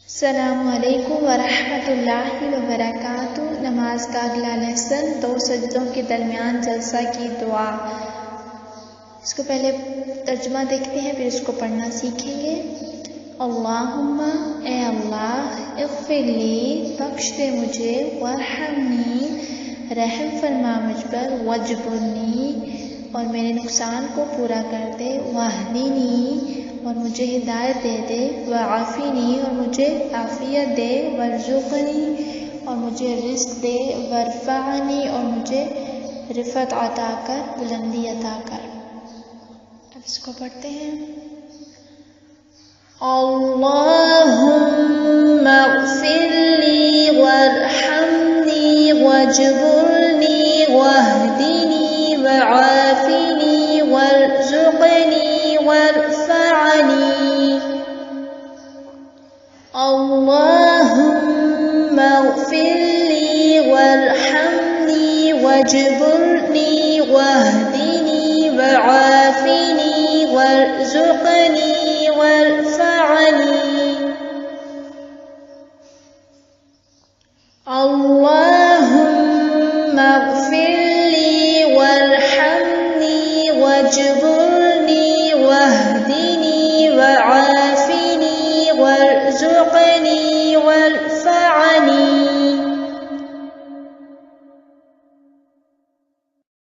السلام علیکم ورحمۃ اللہ وبرکاتہ۔ نماز کا اگلا لیسن 2 سجدوں کے درمیان جلسہ کی دعا۔ اس کو پہلے ترجمہ دیکھتے ہیں، پھر اس کو پڑھنا سیکھیں گے۔ اللہم، اے اللہ، اغفر لی، بخش دے مجھے، وارحمنی، رحم فرما مجھ پر، واجبرنی، اور میرے نقصان کو پورا کر دے، واہدنی، اور مجھے ہدایت دے دے، وعافینی، اور مجھے عافیت دے، وارزقنی، اور مجھے رزق دے، وارفعنی، اور مجھے رفعت عطا کر، بلندی عطا کر۔ اب اس کو پڑھتے ہیں۔ اللہم اغفر لی وارحمنی واجبرنی واہدنی وعافنی وارزقنی وارفعنی۔ اللہم اغفر لی وارحمنی واجبرنی واہدنی وعافنی وارزقنی